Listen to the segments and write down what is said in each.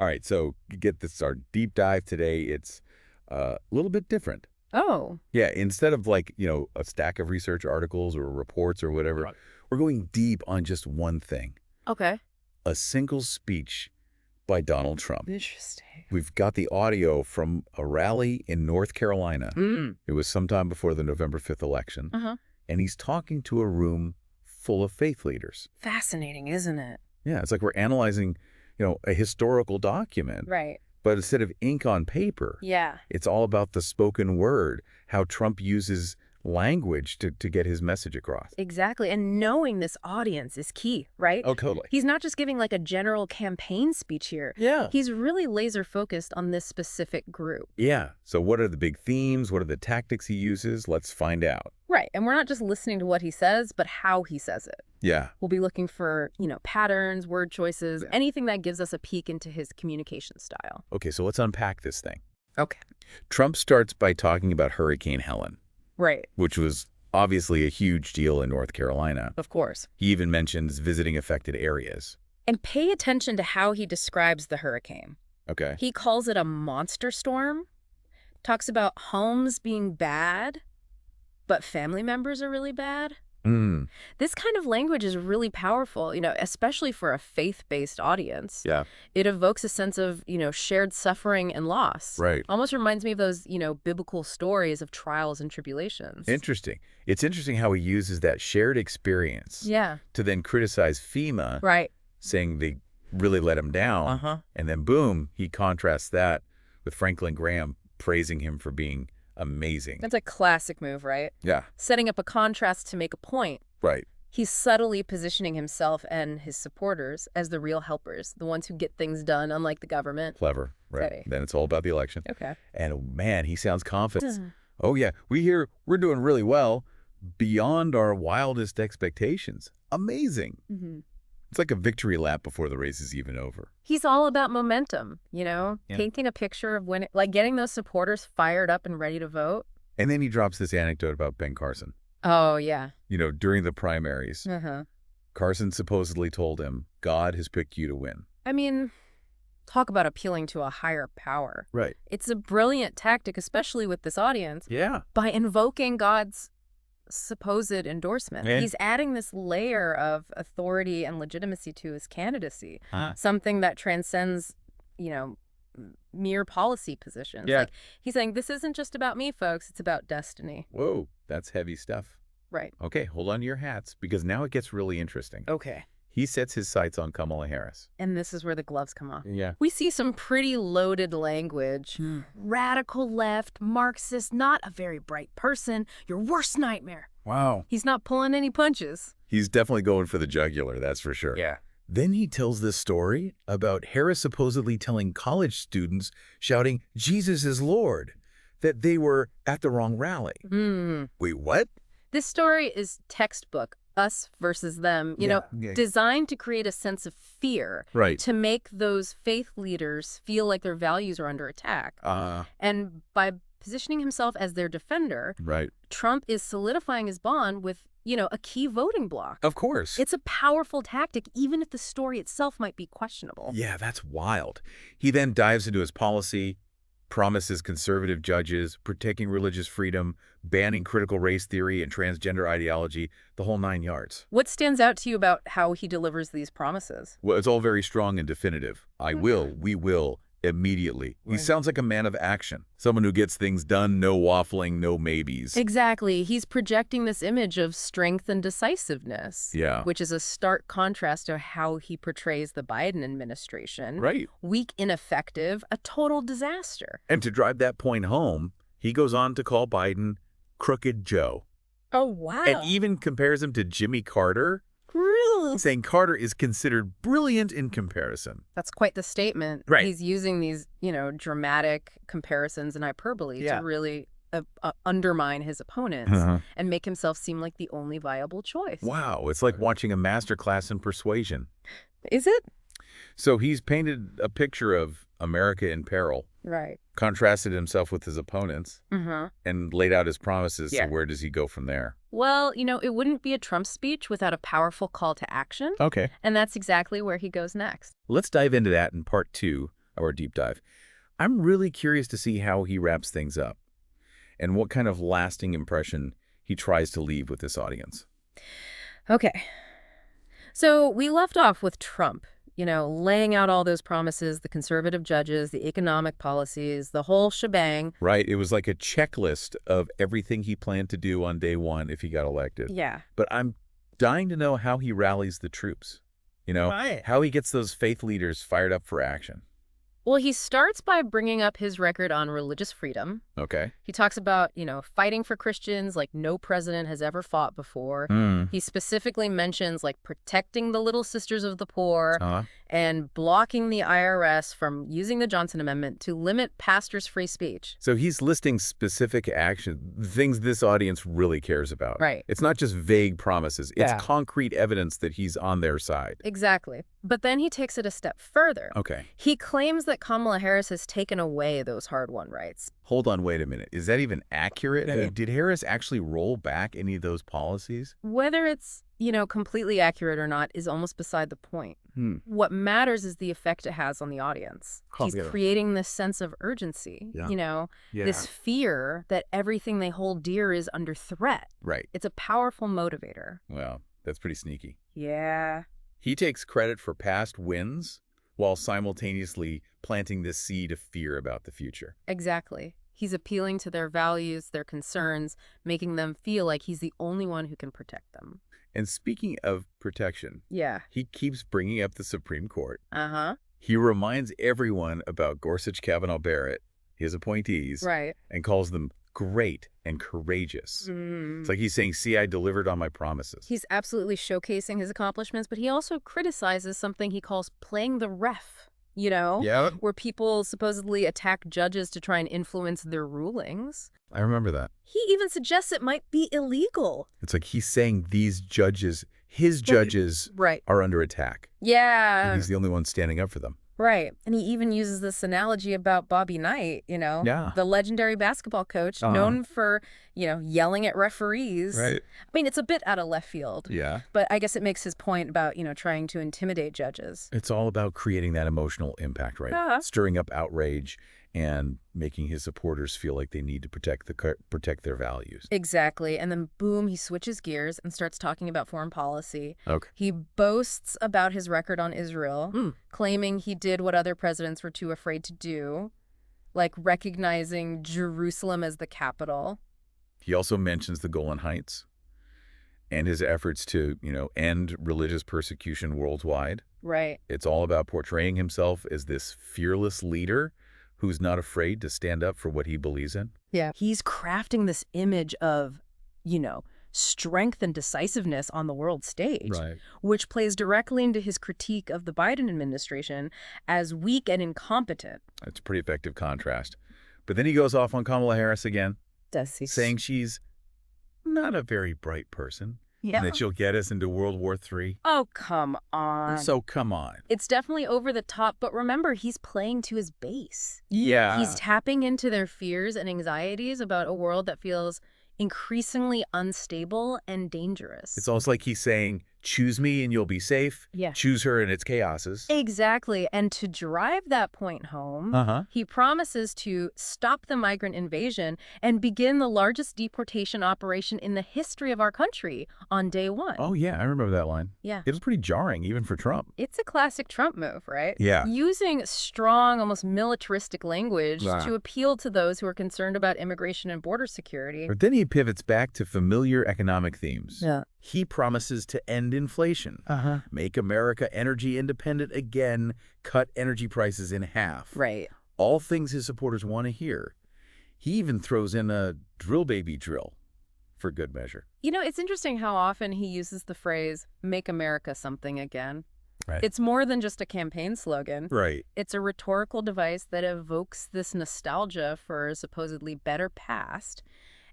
All right, so you get this, our deep dive today. It's a little bit different. Oh. Yeah, instead of like, a stack of research articles or reports or whatever, Right. we're going deep on just one thing. Okay. A single speech by Donald Trump. Interesting. We've got the audio from a rally in North Carolina. Mm. It was sometime before the November 5th election. Uh-huh. And he's talking to a room full of faith leaders. Fascinating, isn't it? Yeah, it's like we're analyzing, a historical document. Right. But instead of ink on paper, Yeah. it's all about the spoken word, how Trump uses language to get his message across. Exactly. And knowing this audience is key, right? Oh, totally. He's not just giving like a general campaign speech here. Yeah. He's really laser focused on this specific group. Yeah. So what are the big themes? What are the tactics he uses? Let's find out. Right. And we're not just listening to what he says, but how he says it. Yeah. We'll be looking for, patterns, word choices, anything that gives us a peek into his communication style. Okay, so let's unpack this thing. Okay. Trump starts by talking about Hurricane Helen, Right. which was obviously a huge deal in North Carolina. Of course. He even mentions visiting affected areas. And pay attention to how he describes the hurricane. Okay. He calls it a monster storm, talks about homes being bad, but family members are really bad. Mm. This kind of language is really powerful, especially for a faith-based audience. Yeah. It evokes a sense of, shared suffering and loss. Right. Almost reminds me of those, biblical stories of trials and tribulations. Interesting. It's interesting how he uses that shared experience Yeah. to then criticize FEMA, Right. saying they really let him down. Uh-huh. And then, boom, he contrasts that with Franklin Graham praising him for being amazing. That's a classic move, right? Yeah. Setting up a contrast to make a point. Right. He's subtly positioning himself and his supporters as the real helpers, the ones who get things done, unlike the government. Clever. Right. Steady. Then it's all about the election. Okay. And man, he sounds confident. Oh, yeah. We're doing really well, beyond our wildest expectations. Amazing. Mm-hmm. It's like a victory lap before the race is even over. He's all about momentum, painting a picture of when, getting those supporters fired up and ready to vote. And then he drops this anecdote about Ben Carson. Oh, yeah. During the primaries, Uh-huh. Carson supposedly told him, God has picked you to win. I mean, talk about appealing to a higher power. Right. It's a brilliant tactic, especially with this audience, Yeah. by invoking God's supposed endorsement. Yeah. He's adding this layer of authority and legitimacy to his candidacy, Huh. something that transcends, mere policy positions. Yeah. He's saying, this isn't just about me, folks. It's about destiny. Whoa, that's heavy stuff. Right. Okay, hold on to your hats, because now it gets really interesting. Okay. He sets his sights on Kamala Harris. And this is where the gloves come off. Yeah. We see some pretty loaded language. Radical left, Marxist, not a very bright person, your worst nightmare. Wow. He's not pulling any punches. He's definitely going for the jugular, that's for sure. Yeah. Then he tells this story about Harris supposedly telling college students, shouting, Jesus is Lord, that they were at the wrong rally. Wait, what? This story is textbook, us versus them, Yeah. designed to create a sense of fear, Right. to make those faith leaders feel like their values are under attack. And by positioning himself as their defender, Right. Trump is solidifying his bond with, a key voting bloc. Of course. It's a powerful tactic, even if the story itself might be questionable. Yeah, that's wild. He then dives into his policy, promises conservative judges, protecting religious freedom, banning critical race theory and transgender ideology, the whole 9 yards. What stands out to you about how he delivers these promises? Well, it's all very strong and definitive. I will, we will, immediately. He Right. sounds like a man of action, someone who gets things done, no waffling, no maybes. Exactly. He's projecting this image of strength and decisiveness. Yeah. Which is a stark contrast to how he portrays the Biden administration. Right. Weak, ineffective, a total disaster. And to drive that point home, he goes on to call Biden Crooked Joe. Oh, wow. And even compares him to Jimmy Carter, Really? saying Carter is considered brilliant in comparison. That's quite the statement. Right. He's using these, dramatic comparisons and hyperbole Yeah. to really undermine his opponents Uh-huh. and make himself seem like the only viable choice. Wow, it's like watching a masterclass in persuasion. Is it? So he's painted a picture of America in peril, Right. contrasted himself with his opponents, Mm-hmm. and laid out his promises. Yeah. So where does he go from there? Well, it wouldn't be a Trump speech without a powerful call to action. Okay. And that's exactly where he goes next. Let's dive into that in part 2 or a deep dive. I'm really curious to see how he wraps things up and what kind of lasting impression he tries to leave with this audience. Okay. So we left off with Trump, laying out all those promises, the conservative judges, the economic policies, the whole shebang. Right. It was like a checklist of everything he planned to do on day one if he got elected. Yeah. But I'm dying to know how he rallies the troops, Right. how he gets those faith leaders fired up for action. Well, he starts by bringing up his record on religious freedom. Okay. He talks about, fighting for Christians like no president has ever fought before. He specifically mentions like protecting the little sisters of the poor and blocking the IRS from using the Johnson Amendment to limit pastors' free speech. So he's listing specific action, things this audience really cares about. Right. It's not just vague promises. It's concrete evidence that he's on their side. Exactly. But then he takes it a step further. Okay. He claims that Kamala Harris has taken away those hard-won rights. Hold on, wait a minute. Is that even accurate? I mean, did Harris actually roll back any of those policies? Whether it's, completely accurate or not is almost beside the point. What matters is the effect it has on the audience. He's creating this sense of urgency, this fear that everything they hold dear is under threat. Right. It's a powerful motivator. Well, that's pretty sneaky. Yeah. He takes credit for past wins while simultaneously planting this seed of fear about the future. Exactly. He's appealing to their values, their concerns, making them feel like he's the only one who can protect them. And speaking of protection, he keeps bringing up the Supreme Court. He reminds everyone about Gorsuch, Kavanaugh, Barrett, his appointees, and calls them great and courageous. It's like he's saying, see, I delivered on my promises. He's absolutely showcasing his accomplishments, but he also criticizes something he calls playing the ref, where people supposedly attack judges to try and influence their rulings. I remember that. He even suggests it might be illegal. It's like he's saying these judges, his judges, are under attack. Yeah. And he's the only one standing up for them. Right. And he even uses this analogy about Bobby Knight, the legendary basketball coach known for, yelling at referees. Right. I mean, it's a bit out of left field. Yeah. But I guess it makes his point about, trying to intimidate judges. It's all about creating that emotional impact, right? Stirring up outrage and making his supporters feel like they need to protect their values. Exactly. And then, boom, he switches gears and starts talking about foreign policy. Okay. He boasts about his record on Israel, claiming he did what other presidents were too afraid to do, like recognizing Jerusalem as the capital. He also mentions the Golan Heights and his efforts to, end religious persecution worldwide. Right. It's all about portraying himself as this fearless leader who's not afraid to stand up for what he believes in. Yeah. He's crafting this image of, strength and decisiveness on the world stage, which plays directly into his critique of the Biden administration as weak and incompetent. It's a pretty effective contrast. But then he goes off on Kamala Harris again. Does he? Saying she's not a very bright person. Yeah. And that she'll get us into World War III. Oh, come on. So come on. It's definitely over the top, but remember, he's playing to his base. Yeah. He's tapping into their fears and anxieties about a world that feels increasingly unstable and dangerous. It's almost like he's saying, choose me and you'll be safe. Yeah. Choose her and it's chaoses. Exactly. And to drive that point home, he promises to stop the migrant invasion and begin the largest deportation operation in the history of our country on day one. Oh, yeah. I remember that line. Yeah. It was pretty jarring, even for Trump. It's a classic Trump move, right? Yeah. Using strong, almost militaristic language to appeal to those who are concerned about immigration and border security. But then he pivots back to familiar economic themes. Yeah. He promises to end inflation, make America energy independent again, cut energy prices in half. Right. All things his supporters want to hear. He even throws in a drill baby drill for good measure. It's interesting how often he uses the phrase, make America something again. Right. It's more than just a campaign slogan. Right. It's a rhetorical device that evokes this nostalgia for a supposedly better past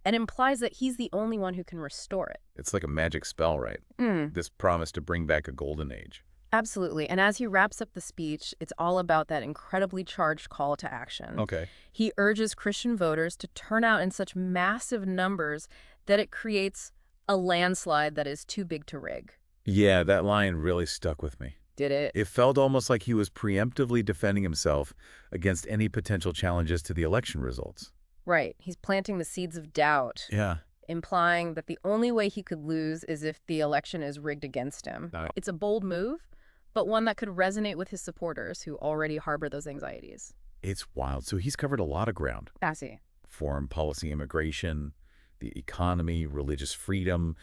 and implies that he's the only one who can restore it. It's like a magic spell, right? This promise to bring back a golden age. Absolutely. And as he wraps up the speech, it's all about that incredibly charged call to action. Okay. He urges Christian voters to turn out in such massive numbers that it creates a landslide that is too big to rig. Yeah, that line really stuck with me. Did it? It felt almost like he was preemptively defending himself against any potential challenges to the election results. Right. He's planting the seeds of doubt. Yeah. Implying that the only way he could lose is if the election is rigged against him. It's a bold move, but one that could resonate with his supporters who already harbor those anxieties. It's wild. So he's covered a lot of ground. Sassy. Foreign policy, immigration, the economy, religious freedom,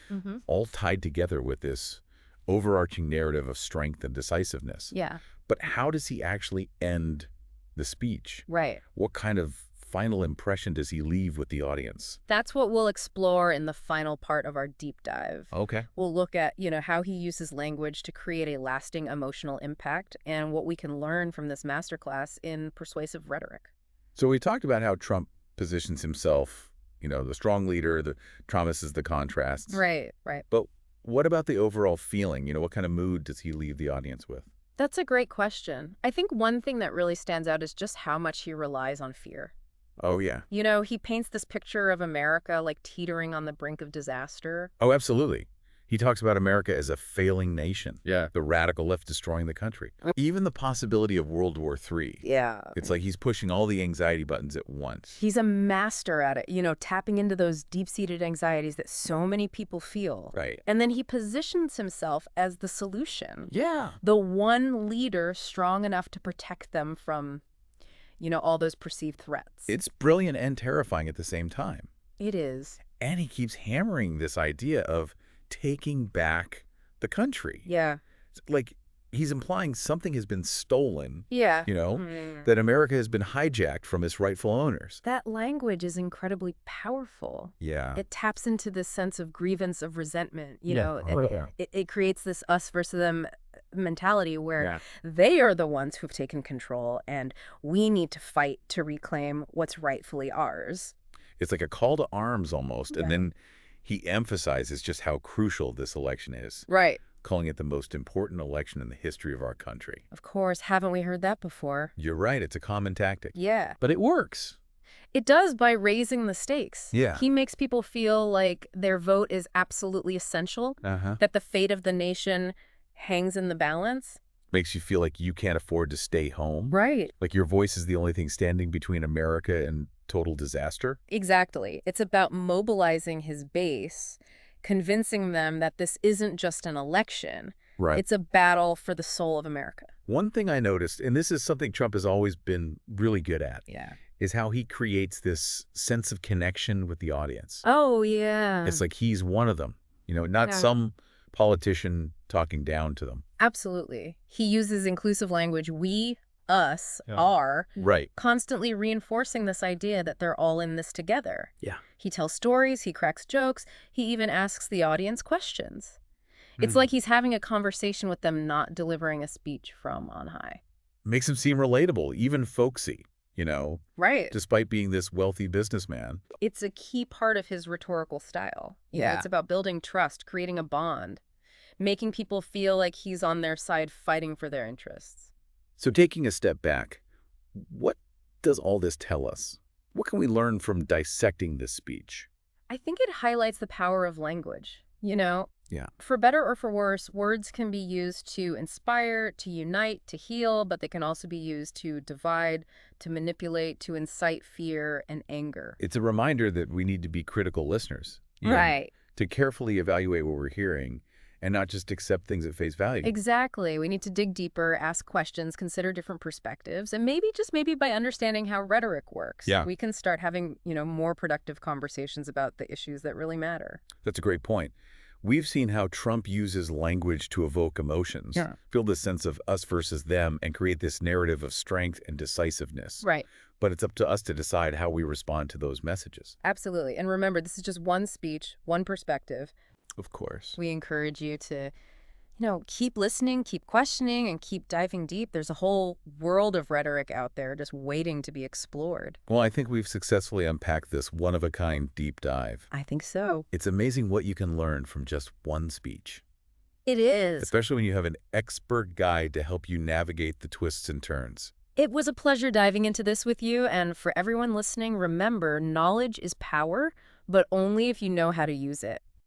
all tied together with this overarching narrative of strength and decisiveness. Yeah. But how does he actually end the speech? Right. What kind of final impression does he leave with the audience? That's what we'll explore in the final part of our deep dive. Okay. We'll look at, how he uses language to create a lasting emotional impact and what we can learn from this masterclass in persuasive rhetoric. So we talked about how Trump positions himself, the strong leader, the promises, the contrasts. Right. But what about the overall feeling? What kind of mood does he leave the audience with? That's a great question. I think one thing that really stands out is just how much he relies on fear. Oh, yeah. He paints this picture of America like teetering on the brink of disaster. Oh, absolutely. He talks about America as a failing nation. Yeah. The radical left destroying the country. Even the possibility of World War III. Yeah. It's like he's pushing all the anxiety buttons at once. He's a master at it, tapping into those deep-seated anxieties that so many people feel. Right. And then he positions himself as the solution. Yeah. The one leader strong enough to protect them from all those perceived threats. It's brilliant and terrifying at the same time. It is. And he keeps hammering this idea of taking back the country. Yeah. Like, he's implying something has been stolen. Yeah. That America has been hijacked from its rightful owners. That language is incredibly powerful. Yeah. It taps into this sense of grievance, of resentment. Yeah. It creates this us versus them mentality where they are the ones who've taken control and we need to fight to reclaim what's rightfully ours. It's like a call to arms almost. Yeah. And then he emphasizes just how crucial this election is. Right. Calling it the most important election in the history of our country. Of course. Haven't we heard that before? You're right. It's a common tactic. Yeah. But it works. It does by raising the stakes. Yeah. He makes people feel like their vote is absolutely essential, that the fate of the nation hangs in the balance. Makes you feel like you can't afford to stay home. Right. Like your voice is the only thing standing between America and total disaster. Exactly. It's about mobilizing his base, convincing them that this isn't just an election. Right. It's a battle for the soul of America. One thing I noticed, and this is something Trump has always been really good at, is how he creates this sense of connection with the audience. Oh, yeah. It's like he's one of them, not some politician talking down to them. Absolutely. He uses inclusive language. We, us, are. Right. Constantly reinforcing this idea that they're all in this together. Yeah. He tells stories, he cracks jokes, he even asks the audience questions. It's like he's having a conversation with them, not delivering a speech from on high. Makes him seem relatable, even folksy, Right. Despite being this wealthy businessman. It's a key part of his rhetorical style. It's about building trust, creating a bond, making people feel like he's on their side fighting for their interests. So taking a step back, what does all this tell us? What can we learn from dissecting this speech? I think it highlights the power of language, Yeah. For better or for worse, words can be used to inspire, to unite, to heal, but they can also be used to divide, to manipulate, to incite fear and anger. It's a reminder that we need to be critical listeners. Right. To carefully evaluate what we're hearing and not just accept things at face value. Exactly. We need to dig deeper, ask questions, consider different perspectives, and maybe by understanding how rhetoric works, we can start having, more productive conversations about the issues that really matter. That's a great point. We've seen how Trump uses language to evoke emotions, feel this sense of us versus them, and create this narrative of strength and decisiveness. Right. But it's up to us to decide how we respond to those messages. Absolutely. And remember, this is just one speech, one perspective. Of course. We encourage you to, keep listening, keep questioning, and keep diving deep. There's a whole world of rhetoric out there just waiting to be explored. Well, I think we've successfully unpacked this one-of-a-kind deep dive. I think so. It's amazing what you can learn from just one speech. It is. Especially when you have an expert guide to help you navigate the twists and turns. It was a pleasure diving into this with you. And for everyone listening, remember, knowledge is power, but only if you know how to use it.